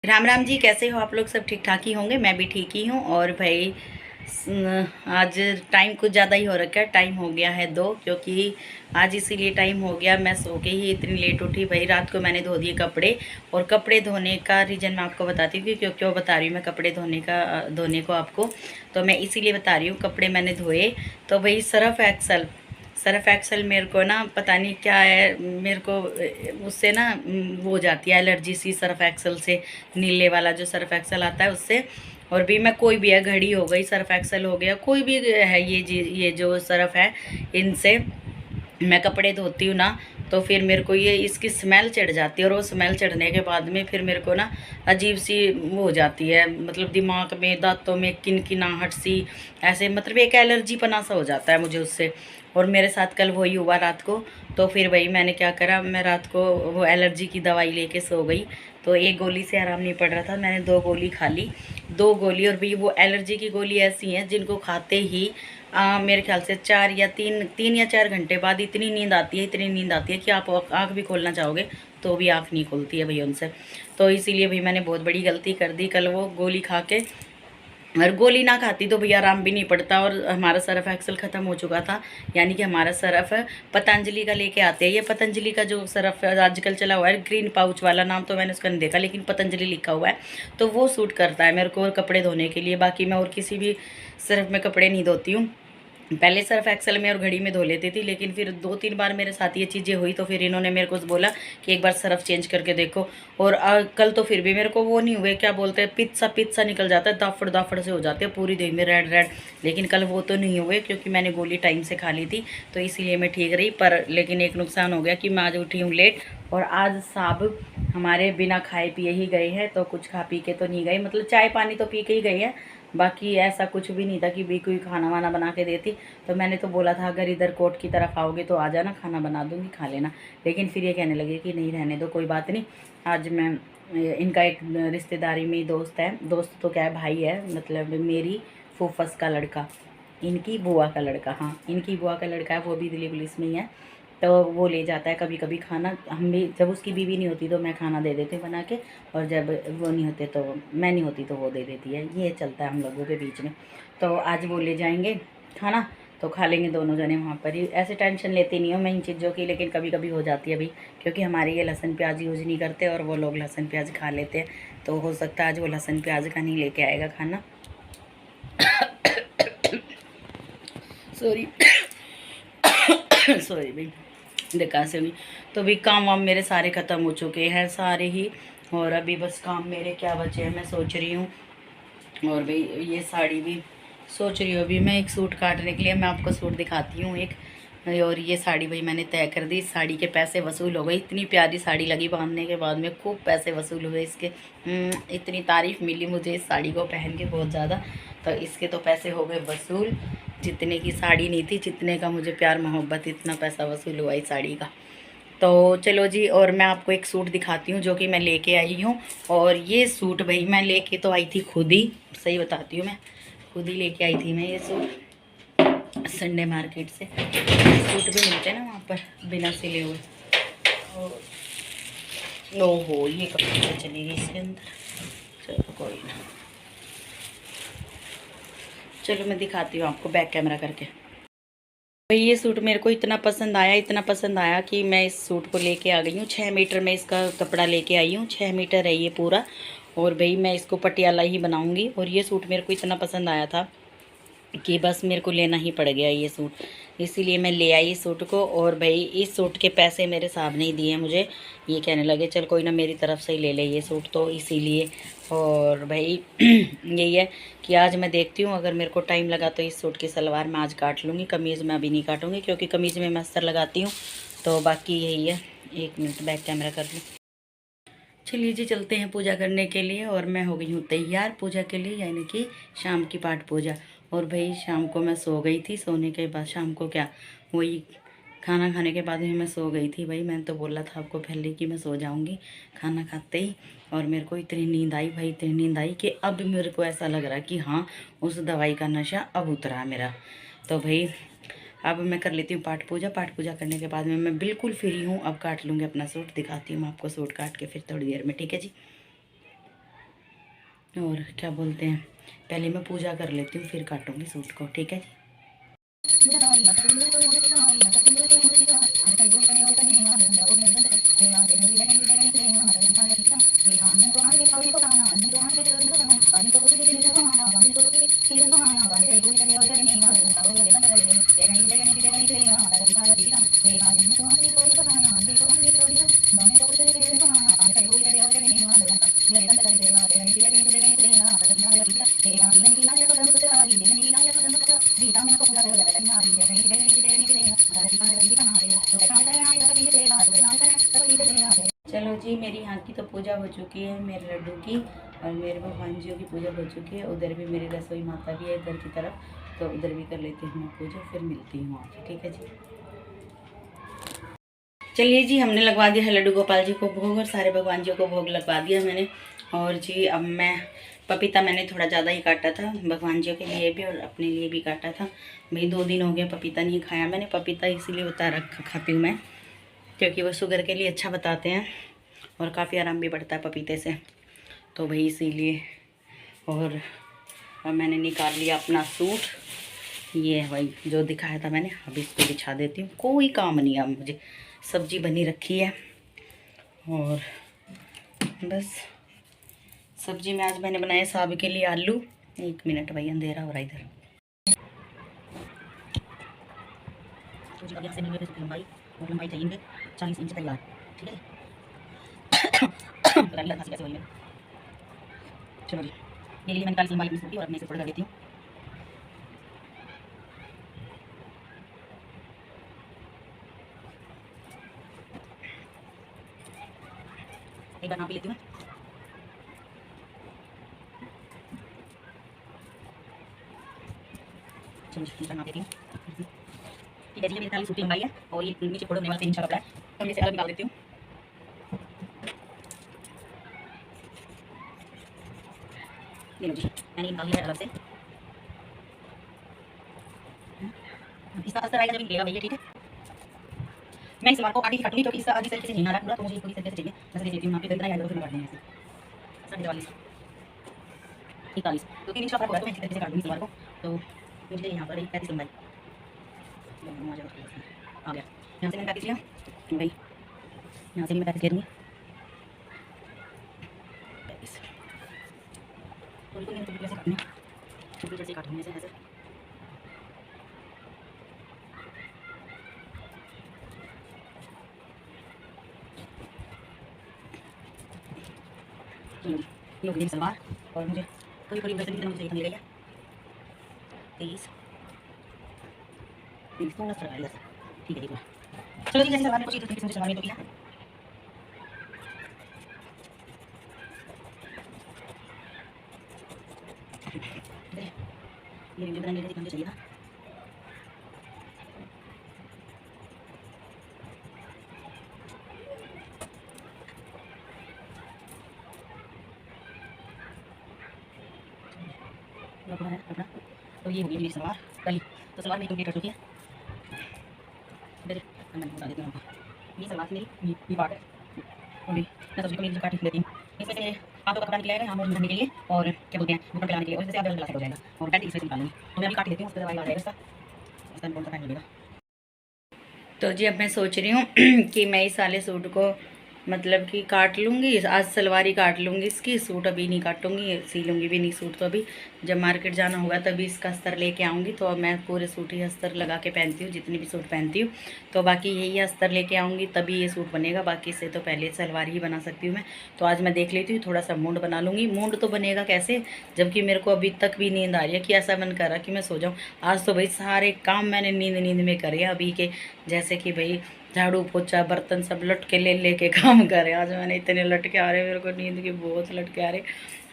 राम राम जी, कैसे हो आप लोग? सब ठीक ठाक ही होंगे। मैं भी ठीक ही हूँ। और भाई आज टाइम कुछ ज़्यादा ही हो रखा है। टाइम हो गया है 2, क्योंकि आज इसीलिए टाइम हो गया, मैं सो के ही इतनी लेट उठी। भाई रात को मैंने धो दिए कपड़े। और कपड़े धोने का रीज़न मैं आपको बताती हूँ कि क्यों बता रही हूँ मैं कपड़े धोने को आपको। तो मैं इसीलिए बता रही हूँ, कपड़े मैंने धोए। तो भाई सर्फ एक्सल मेरे को ना पता नहीं क्या है, मेरे को उससे ना वो हो जाती है एलर्जी सी सर्फ एक्सल से। नीले वाला जो सर्फ एक्सल आता है उससे। और भी मैं कोई भी है, घड़ी हो गई, सर्फ एक्सल हो गया, कोई भी है, ये जो सर्फ है, इनसे मैं कपड़े धोती हूँ ना, तो फिर मेरे को ये इसकी स्मेल चढ़ जाती है। और वो स्मेल चढ़ने के बाद में फिर मेरे को ना अजीब सी वो हो जाती है, मतलब दिमाग में, दांतों में किनकिनाहट सी, ऐसे मतलब एक एलर्जी पना सा हो जाता है मुझे उससे। और मेरे साथ कल वही हुआ रात को। तो फिर वही मैंने क्या करा, मैं रात को वो एलर्जी की दवाई लेके सो गई। तो एक गोली से आराम नहीं पड़ रहा था, मैंने 2 गोली खा ली। 2 गोली। और भी वो एलर्जी की गोली ऐसी हैं जिनको खाते ही मेरे ख्याल से 3 या 4 घंटे बाद इतनी नींद आती है कि आप आँख भी खोलना चाहोगे तो भी आँख नहीं खुलती है भैया उनसे। तो इसीलिए भी मैंने बहुत बड़ी गलती कर दी कल वो गोली खा के। और गोली ना खाती तो भैया आराम भी नहीं पड़ता। और हमारा सर्फ एक्सल ख़त्म हो चुका था, यानी कि हमारा सर्फ पतंजलि का लेके आते हैं। ये पतंजलि का जो सर्फ आजकल चला हुआ है, ग्रीन पाउच वाला, नाम तो मैंने उसका नहीं देखा, लेकिन पतंजलि लिखा हुआ है। तो वो सूट करता है मेरे को कपड़े धोने के लिए। बाकी मैं और किसी भी सर्फ में कपड़े नहीं धोती हूँ। पहले सर्फ एक्सल में और घड़ी में धो लेती थी, लेकिन फिर 2-3 बार मेरे साथ ये चीज़ें हुई, तो फिर इन्होंने मेरे को बोला कि एक बार सर्फ चेंज करके देखो। और कल तो फिर भी मेरे को वो नहीं हुए, क्या बोलते हैं, पित्त सा निकल जाता है, दाफड़ दाफड़ से हो जाते हैं पूरी देह में रेड रेड। लेकिन कल वो तो नहीं हुए, क्योंकि मैंने गोली टाइम से खा ली थी, तो इसीलिए मैं ठीक रही। पर लेकिन एक नुकसान हो गया कि मैं आज उठी हूँ लेट। और आज साहब हमारे बिना खाए पिए ही गए हैं, तो कुछ खा पी के तो नहीं गए, मतलब चाय पानी तो पी के ही गए हैं। बाकी ऐसा कुछ भी नहीं था कि भी कोई खाना वाना बना के देती। तो मैंने तो बोला था अगर इधर कोर्ट की तरफ आओगे तो आ जाना, खाना बना दूंगी, खा लेना। लेकिन फिर ये कहने लगे कि नहीं रहने दो, कोई बात नहीं। आज मैं इनका एक रिश्तेदारी में दोस्त है, दोस्त तो क्या है, भाई है, मतलब मेरी फूफस का लड़का, इनकी बुआ का लड़का, हाँ इनकी बुआ का लड़का है, वो भी दिल्ली पुलिस में ही है। तो वो ले जाता है कभी कभी खाना। हम भी, जब उसकी बीवी नहीं होती तो मैं खाना दे देती हूँ बना के, और जब वो नहीं होते तो मैं नहीं होती तो वो दे देती है। ये चलता है हम लोगों के बीच में। तो आज वो ले जाएंगे खाना, तो खा लेंगे दोनों जने वहाँ पर ही। ऐसे टेंशन लेती नहीं हूँ मैं इन चीज़ों की, लेकिन कभी कभी हो जाती है भाई, क्योंकि हमारे ये लहसुन प्याज यूज नहीं करते और वो लोग लहसुन प्याज खा लेते हैं। तो हो सकता है आज वो लहसुन प्याज का नहीं लेके आएगा खाना। सॉरी सॉरी भाई, देखा से हुई। तो भी काम वाम मेरे सारे ख़त्म हो चुके हैं, सारे ही। और अभी बस काम मेरे क्या बचे हैं, मैं सोच रही हूँ। और भाई ये साड़ी भी सोच रही हूँ अभी मैं एक सूट काटने के लिए, मैं आपको सूट दिखाती हूँ एक। और ये साड़ी भाई मैंने तय कर दी, साड़ी के पैसे वसूल हो गए। इतनी प्यारी साड़ी लगी बांधने के बाद में, खूब पैसे वसूल हुए इसके। इतनी तारीफ़ मिली मुझे इस साड़ी को पहन के बहुत ज़्यादा, तो इसके तो पैसे हो गए वसूल। जितने की साड़ी नहीं थी, जितने का मुझे प्यार मोहब्बत, इतना पैसा वसूल हुआ इस साड़ी का। तो चलो जी, और मैं आपको एक सूट दिखाती हूँ जो कि मैं लेके आई हूँ। और ये सूट भाई मैं लेके तो आई थी खुद ही, सही बताती हूँ, मैं खुद ही लेके आई थी मैं ये सूट संडे मार्केट से। सूट भी मिलते हैं ना वहाँ पर बिना सिले हुए। और नो हो, ये कपड़े चलेगी इसके अंदर, चलो कोई ना। चलो मैं दिखाती हूँ आपको बैक कैमरा करके। भाई ये सूट मेरे को इतना पसंद आया, इतना पसंद आया कि मैं इस सूट को लेके आ गई हूँ। 6 मीटर में इसका कपड़ा लेके आई हूँ, 6 मीटर है ये पूरा। और भाई मैं इसको पटियाला ही बनाऊँगी। और ये सूट मेरे को इतना पसंद आया था कि बस मेरे को लेना ही पड़ गया ये सूट, इसीलिए मैं ले आई इस सूट को। और भाई इस सूट के पैसे मेरे साहब ने ही दिए मुझे। ये कहने लगे चल कोई ना, मेरी तरफ से ही ले ले ये सूट, तो इसीलिए। और भाई यही है कि आज मैं देखती हूँ, अगर मेरे को टाइम लगा तो इस सूट की सलवार मैं आज काट लूँगी, कमीज़ मैं अभी नहीं काटूँगी, क्योंकि कमीज़ में मैं अस्तर लगाती हूँ। तो बाकी यही है। 1 मिनट बैक कैमरा कर लूँ। चलिए जी, चलते हैं पूजा करने के लिए। और मैं हो गई हूँ तैयार पूजा के लिए, यानी कि शाम की पाठ पूजा। और भाई शाम को मैं सो गई थी, सोने के बाद शाम को क्या, वही खाना खाने के बाद ही मैं सो गई थी। भाई मैंने तो बोला था आपको पहले कि मैं सो जाऊँगी खाना खाते ही। और मेरे को इतनी नींद आई भाई, इतनी नींद आई कि अब मेरे को ऐसा लग रहा कि हाँ, उस दवाई का नशा अब उतरा मेरा। तो भाई अब मैं कर लेती हूँ पाठ पूजा। पाठ पूजा करने के बाद में मैं बिल्कुल फ्री हूँ, अब काट लूँगी अपना सूट। दिखाती हूँ मैं आपको सूट काट के फिर थोड़ी देर में, ठीक है जी। और क्या बोलते हैं, पहले मैं पूजा कर लेती हूँ फिर काटूँगी सूट को, ठीक है जी। चलो जी, मेरी यहाँ की तो पूजा हो चुकी है, मेरे लड्डू की और मेरे भगवान जियों की पूजा हो चुकी है। उधर भी मेरी रसोई माता भी है घर की तरफ, तो उधर भी कर लेती हूँ मैं पूजा, फिर मिलती हूँ आज, ठीक है जी। चलिए जी, हमने लगवा दिया है लड्डू गोपाल जी को भोग और सारे भगवान जियों को भोग लगवा दिया मैंने। और जी अब मैं पपीता मैंने थोड़ा ज़्यादा ही काटा था, भगवान जियों के लिए भी और अपने लिए भी काटा था। भाई 2 दिन हो गए पपीता नहीं खाया मैंने, पपीता इसीलिए बता रखा खाती हूँ मैं, क्योंकि वो शुगर के लिए अच्छा बताते हैं और काफ़ी आराम भी पड़ता है पपीते से, तो भाई इसीलिए। और अब मैंने निकाल लिया अपना सूट, ये है भाई जो दिखाया था मैंने, अभी इसको बिछा देती हूँ, कोई काम नहीं है मुझे, सब्जी बनी रखी है और बस। सब्जी में आज मैंने बनाया साब के लिए आलू। 1 मिनट भाई, अंधेरा हो रहा है इधर। तो जी अब यहाँ से मिल रही लंबाई, और लंबाई चाहिए 40 इंच तैयार, ठीक है। पता नहीं खांसी कैसे हुई है। चलो जी, ये लिए मैंने 40 लंबाई अपनी सूट की और अपने इसे थोड़ा कर देती हूँ। एक बार नाप लेती हूँ। चलो जी, नाप देती हूँ। ठीक है जी, मेरी 40 सूट की लंबाई है और ये नीचे फोड़ने वाला 3 इंच का कपड़ा है, तो मैं इसे अलग निकाल देती हूँ। ये लो जी, मैंने निकाल लिया है अलग से। इसका अस्तर आएगा जब निकलेगा भैया, ठीक है। मैं इस सलवार को आगे काटूंगी क्योंकि इसका आगे तरीके से नहीं आ रहा पूरा, तो मुझे पूरी तरीके से चाहिए। जैसे देती हूँ यहाँ पे इतना ही आएगा तो फिर काट देंगे ऐसे 44 41, तो 3 इंच का फर्क होगा, तो मैं इसी तरीके से काट दूँगी सलवार को। तो मुझे यहाँ पर 35 लंबाई आ गया, यहाँ से मैंने 35 लिया भाई, यहाँ से भी मैं 35 ले दूँगी। तो बिल्कुल नहीं कैसे काटनी, छोटी जैसे काटूँगी ऐसे ऐसे। ये हो गई सलवार और मुझे थोड़ी थोड़ी उधर से भी मुझे चाहिए था, 23 थोड़ा सा है, ठीक है ठीक है। चलो जी, जैसे सलवार में कुछ इस तरीके से मुझे सलवार में तो किया, ये मुझे बनाने के लिए चाहिए था। अपना है अपना, तो ये होगी मेरी सलवार कली, तो सलवार मेरी कंप्लीट कर चुकी है। मैं बता देती हूँ आपको, ये सलवार मेरी ये पार्ट है और मैं सब्जी को मेरी काट लेती हूँ। इसमें से हाथों का कपड़ा निकलेगा यहाँ पर भरने के लिए और क्या बोलते हैं ऊपर पिलाने के लिए, और इससे आप गला हो जाएगा और पैंट इसमें से निकालूंगी। तो मैं अभी काट लेती हूँ, उसके दवाई आ जाएगा इसका कौन सा पैंट लगेगा। तो जी अब मैं सोच रही हूँ कि मैं इस वाले सूट को मतलब कि काट लूँगी, आज सलवार ही काट लूँगी इसकी, सूट अभी नहीं काटूँगी, सी लूँगी भी नहीं सूट। तो अभी जब मार्केट जाना होगा तभी इसका अस्तर लेके आऊँगी, तो अब मैं पूरे सूट ही अस्तर लगा के पहनती हूँ, जितनी भी सूट पहनती हूँ। तो बाकी यही अस्तर लेके आऊँगी तभी ये सूट बनेगा, बाकी से तो पहले सलवार ही बना सकती हूँ मैं। तो आज मैं देख लेती हूँ, थोड़ा सा मूड बना लूँगी। मूड तो बनेगा कैसे, जबकि मेरे को अभी तक भी नींद आ रही है कि ऐसा मन कर रहा कि मैं सो जाऊँ। आज तो भाई सारे काम मैंने नींद नींद में करे अभी के, जैसे कि भाई झाड़ू पोछा बर्तन सब लटके ले लेके काम करे। आज मैंने इतने लटके आ रहे, मेरे को नींद के बहुत लटके आ रहे।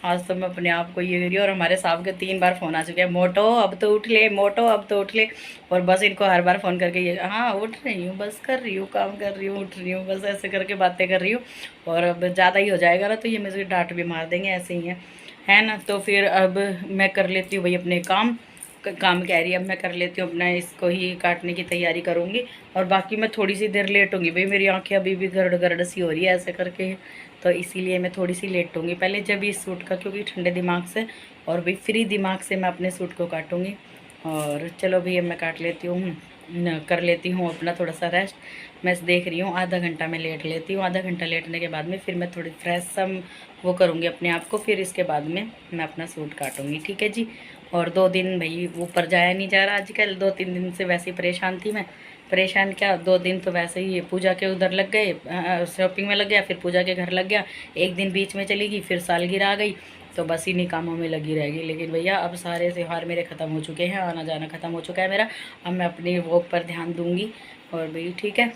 आज तो मैं अपने आप को ये करी, और हमारे साहब के 3 बार फ़ोन आ चुके हैं, मोटो अब तो उठ ले, मोटो अब तो उठ ले। और बस इनको हर बार फ़ोन करके ये हाँ उठ रही हूँ, बस कर रही हूँ, काम कर रही हूँ, उठ रही हूँ, बस ऐसे करके बातें कर रही हूँ। और अब ज़्यादा ही हो जाएगा ना तो ये मुझे डांट भी मार देंगे, ऐसे ही है ना। तो फिर अब मैं कर लेती हूँ भाई अपने काम कह रही है, अब मैं कर लेती हूँ अपना, इसको ही काटने की तैयारी करूँगी। और बाकी मैं थोड़ी सी देर लेट होंगी भाई, मेरी आंखें अभी भी गरड़ गरड़ सी हो रही है, ऐसे करके तो इसीलिए मैं थोड़ी सी लेटूंगी पहले जब इस सूट का, क्योंकि ठंडे दिमाग से और भी फ्री दिमाग से मैं अपने सूट को काटूंगी। और चलो भैया मैं काट लेती हूँ, कर लेती हूँ अपना थोड़ा सा रेस्ट। मैं देख रही हूँ आधा घंटा मैं लेट लेती हूँ, आधा घंटा लेटने के बाद में फिर मैं थोड़ी फ्रेश सा वो करूँगी अपने आप को, फिर इसके बाद में मैं अपना सूट काटूँगी। ठीक है जी। और 2 दिन भाई ऊपर जाया नहीं जा रहा आजकल, 2-3 दिन से वैसे ही परेशान थी मैं। परेशान क्या, 2 दिन तो वैसे ही पूजा के उधर लग गए, शॉपिंग में लग गया, फिर पूजा के घर लग गया, एक दिन बीच में चली गई, फिर सालगिरह आ गई, तो बस इन्हीं कामों में लगी रहेगी। लेकिन भैया अब सारे त्यौहार मेरे ख़त्म हो चुके हैं, आना जाना ख़त्म हो चुका है मेरा। अब मैं अपनी वॉक पर ध्यान दूंगी। और भाई ठीक है,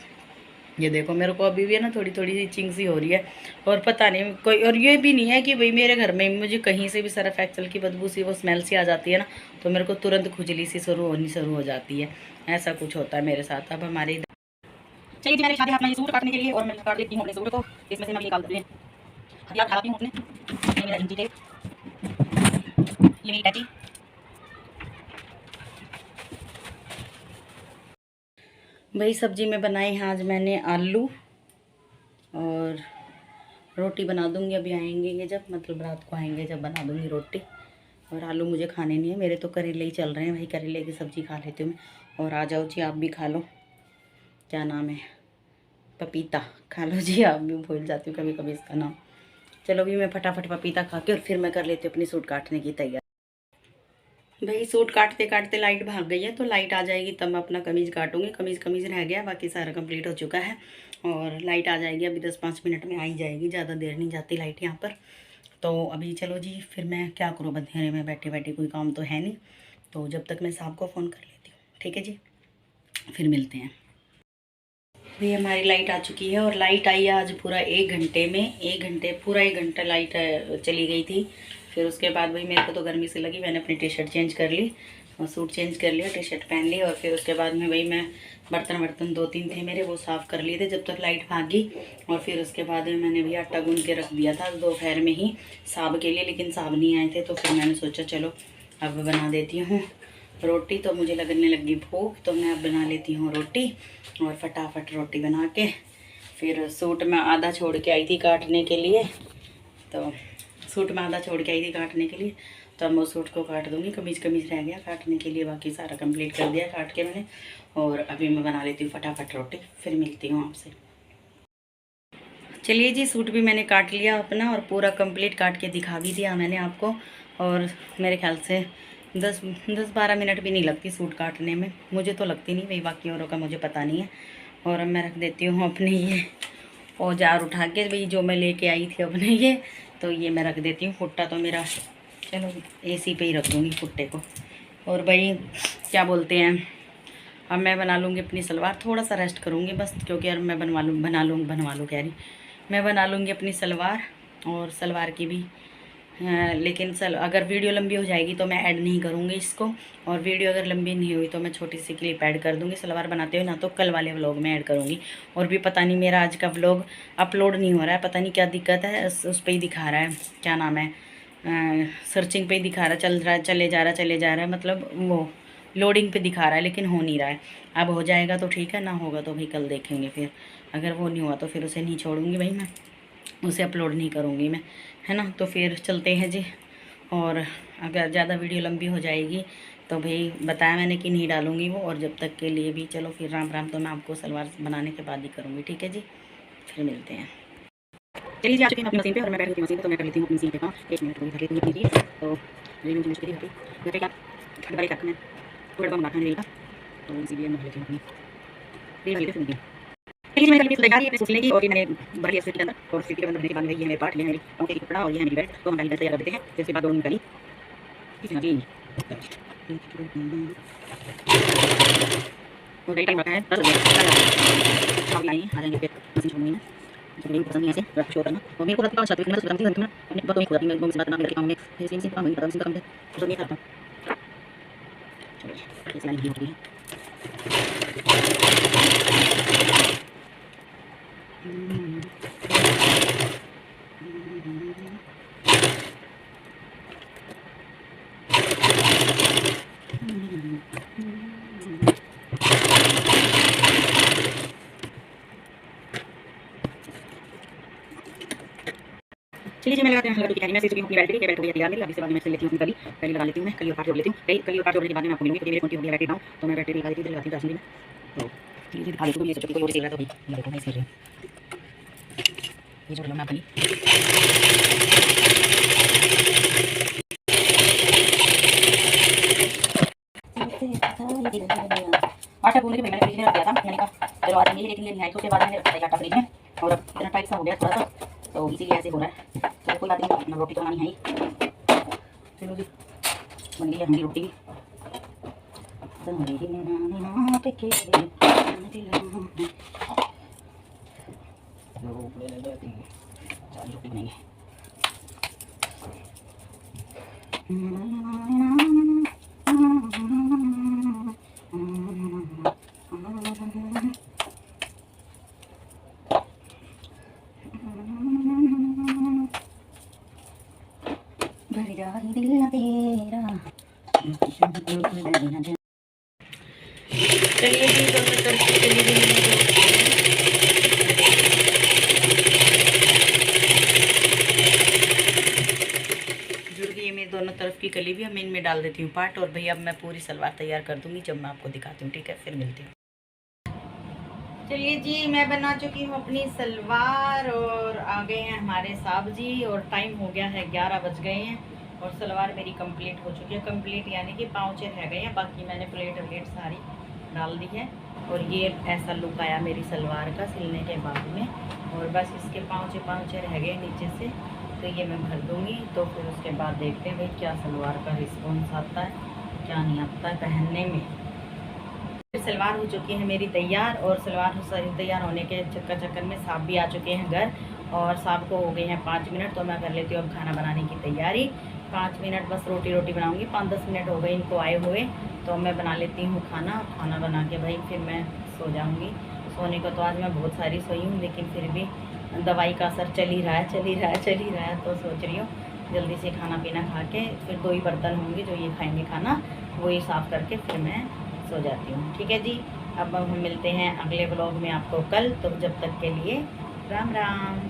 ये देखो मेरे को अभी भी है ना थोड़ी थोड़ी इचिंग सी हो रही है, और पता नहीं कोई, और ये भी नहीं है कि भाई मेरे घर में मुझे कहीं से भी सर्फ एक्सेल की बदबू सी, वो स्मेल सी आ जाती है ना, तो मेरे को तुरंत खुजली सी शुरू हो जाती है। ऐसा कुछ होता है मेरे साथ। अब हमारे चलिए जी, मैंने शादी अपना ये सूट काटने के लिए, और मैं काट लेती हूँ अपने सूट को, इसमें से मैं निकाल देती हूँ, हथियार उठाती हूँ अपने। ये मेरा इंची टेप, ये मेरी कैची। भाई सब्जी में बनाई है आज मैंने आलू, और रोटी बना दूंगी। अभी आएंगे ये जब, मतलब रात को आएंगे जब बना दूंगी रोटी। और आलू मुझे खाने नहीं है, मेरे तो करेले ही चल रहे हैं भाई, करेले की सब्ज़ी खा लेती हूँ मैं। और आ जाओ जी आप भी खा लो, क्या नाम है, पपीता खा लो जी, आप भी, भूल जाती हूँ कभी कभी इसका नाम। चलो भी मैं फटाफट पपीता खा के और फिर मैं कर लेती हूँ अपनी सूट काटने की तैयारी। भाई सूट काटते काटते लाइट भाग गई है, तो लाइट आ जाएगी तब मैं अपना कमीज़ काटूंगी। कमीज़ रह गया, बाकी सारा कंप्लीट हो चुका है। और लाइट आ जाएगी अभी 10-5 मिनट में आ ही जाएगी, ज़्यादा देर नहीं जाती लाइट यहाँ पर। तो अभी चलो जी, फिर मैं क्या करूँ, अंधेरे में बैठे बैठे कोई काम तो है नहीं, तो जब तक मैं साहब को फ़ोन कर लेती हूँ। ठीक है जी, फिर मिलते हैं। भाई हमारी लाइट आ चुकी है, और लाइट आई है आज पूरा 1 घंटे में, 1 घंटे पूरा 1 घंटा लाइट चली गई थी। फिर उसके बाद भाई मेरे को तो गर्मी से लगी, मैंने अपनी टी शर्ट चेंज कर ली और सूट चेंज कर लिया, टी शर्ट पहन ली। और फिर उसके बाद में भाई मैं बर्तन 2-3 थे मेरे, वो साफ़ कर लिए थे जब तक लाइट भागी। और फिर उसके बाद में मैंने भी आटा गूंद के रख दिया था दोपहर में ही साहब के लिए, लेकिन साहब नहीं आए थे, तो फिर मैंने सोचा चलो अब बना देती हूँ रोटी। तो मुझे लगने लगी भूख, तो मैं अब बना लेती हूँ रोटी। और फटाफट रोटी बना के फिर सूट में आधा छोड़ के आई थी काटने के लिए, तो सूट में आधा छोड़ के आई थी काटने के लिए, तो अब मैं उस सूट को काट दूँगी। कमीज़ रह गया काटने के लिए, बाकी सारा कंप्लीट कर दिया काट के मैंने। और अभी मैं बना लेती हूँ फटाफट रोटी, फिर मिलती हूँ आपसे। चलिए जी, सूट भी मैंने काट लिया अपना, और पूरा कंप्लीट काट के दिखा भी दिया मैंने आपको। और मेरे ख्याल से 10-12 मिनट भी नहीं लगती सूट काटने में, मुझे तो लगती नहीं भाई, बाकी औरों का मुझे पता नहीं है। और अब मैं रख देती हूँ अपने ये औजार उठा के, भाई जो मैं लेके आई थी अपने ये, तो ये मैं रख देती हूँ। फुट्टा तो मेरा चलो एसी पे ही रख दूँगी फुट्टे को। और भाई क्या बोलते हैं, अब मैं बना लूँगी अपनी सलवार, थोड़ा सा रेस्ट करूँगी बस, क्योंकि यार मैं बना लूँ कह रही, मैं बना लूँगी अपनी सलवार। और सलवार की भी लेकिन अगर वीडियो लंबी हो जाएगी तो मैं ऐड नहीं करूँगी इसको, और वीडियो अगर लंबी नहीं हुई तो मैं छोटी सी क्लिप ऐड कर दूँगी सलवार बनाते हुए, ना तो कल वाले व्लॉग में ऐड करूँगी। और भी पता नहीं मेरा आज का व्लॉग अपलोड नहीं हो रहा है, पता नहीं क्या दिक्कत है, उस पर ही दिखा रहा है, क्या नाम है, सर्चिंग पे ही दिखा रहा है, चले जा रहा है, मतलब वो लोडिंग पे दिखा रहा है, लेकिन हो नहीं रहा है। अब हो जाएगा तो ठीक है, ना होगा तो भाई कल देखेंगे फिर। अगर वो नहीं हुआ तो फिर उसे नहीं छोड़ूंगी भाई, मैं उसे अपलोड नहीं करूँगी मैं, है ना। तो फिर चलते हैं जी। और अगर ज़्यादा वीडियो लंबी हो जाएगी तो भाई बताया मैंने कि नहीं डालूँगी वो, और जब तक के लिए भी चलो फिर राम राम, तो मैं आपको सलवार बनाने के बाद ही करूँगी। ठीक है जी, फिर मिलते हैं। चलिए जी, आ चुकी हैं अपनी मशीन पे, और मैं बैठ गई मशीन पे, तो मैं कर लेती हूँ अपनी मशीन पे काम। 1 मिनट को धर लेती हूँ, तो रेल मुझे मुश्किल होती है, मैं क्या बड़े रखना है, थोड़ा कम रखना है रेल का, तो इसीलिए मैं लेती हूँ अपनी रेल वाली पे सुनती हूँ। चलिए मैंने अपनी तैयारी है सूट लेगी, और ये मैंने भर लिया स्वीट के अंदर, और स्वीट के अंदर भरने के बाद में ये है मेरे पार्ट, ये है मेरी पंखे की कपड़ा, और ये है मेरी बेल्ट, तो हम बेल्ट तैयार कर देते हैं। फिर उसके बाद दोनों निकाली और राइट टाइम रखा है 10 बजे आई आ जाएंगे, फिर मशीन छोड़ूंगी मैं, मुझे नहीं पसंद नहीं ऐसे रख शो करना, और मेरे को पता है मैं बताती हूँ अपने बातों में खुद मैं बात ना करके काम में इसी से काम नहीं पता, काम तो नहीं करता। चलो ये सिलाई नहीं होती है। चलिए जी मैं लगाते हैं लड्डू की कहानी। मैं सीख चुकी हूँ अपनी बैटरी के, बैटरी तैयार मेरी। अब इसके बाद मैं इससे लेती हूँ अपनी कली लगा लेती हूँ। मैं कली और पार्ट जोड़ लेती हूँ। कली और पार्ट जोड़ने के बाद में मैं आपको मिलूंगी क्योंकि मेरी फोन की हो गई बैटरी डाउन, तो मैं बैटरी लगा देती हूँ, लगाती हूँ 10 मिनट में। तो चलिए दिखा देती हूँ। ये सोचो कोई और चल रहा है तो भाई ये देखो मैं इसमें ये जोड़ लो मैं अपनी। आटा गूंद के मैंने फ्रिज में रख दिया था। मैंने कहा चलो आज ये लेकिन ये नहीं आई, तो उसके बाद मैंने रख दिया आटा फ्रिज में और अब इतना टाइट सा हो गया थोड़ा सा, तो इसीलिए ऐसे हो रहा है। तो कोई बात नहीं, रोटी तो बनानी है ही। चलो जी बन गई है हमारी रोटी। रोटी बनेंगे। चलिए जी दोनों तरफ से चली गई जुड़ गई है मेरी दोनों तरफ की कली भी। अब मैं इनमें डाल देती हूँ पाट, और भैया अब मैं पूरी सलवार तैयार कर दूंगी जब मैं आपको दिखाती हूँ। ठीक है, फिर मिलती हूँ। चलिए जी मैं बना चुकी हूँ अपनी सलवार और आ गए हैं हमारे साहब जी, और टाइम हो गया है 11 बज गए हैं और सलवार मेरी कंप्लीट हो चुकी है। कंप्लीट यानी कि पाँचे रह गए हैं, बाकी मैंने प्लेट व्लेट सारी डाल दी है। और ये ऐसा लुक आया मेरी सलवार का सिलने के बाद में, और बस इसके पाँचे रह गए नीचे से, तो ये मैं भर दूँगी। तो फिर उसके बाद देखते हैं भाई क्या सलवार का रिस्पॉन्स आता है, क्या नहीं आता है पहनने में। सलवार हो चुकी है मेरी तैयार, और सलवार तैयार होने के चक्कर में साहब भी आ चुके हैं घर, और साहब को हो गए हैं 5 मिनट। तो मैं कर लेती हूँ अब खाना बनाने की तैयारी। 5 मिनट बस रोटी बनाऊंगी। 5-10 मिनट हो गए इनको आए हुए, तो मैं बना लेती हूँ खाना। खाना बना के भाई फिर मैं सो जाऊँगी। सोने को तो आज मैं बहुत सारी सोई हूँ, लेकिन फिर भी दवाई का असर चल ही रहा है। तो सोच रही हूँ जल्दी से खाना पीना खा के फिर 2 ही बर्तन होंगे जो ये खाएंगे खाना, वही साफ़ करके फिर मैं सो जाती हूँ। ठीक है जी, अब हम मिलते हैं अगले ब्लॉग में आपको कल। तो जब तक के लिए राम राम।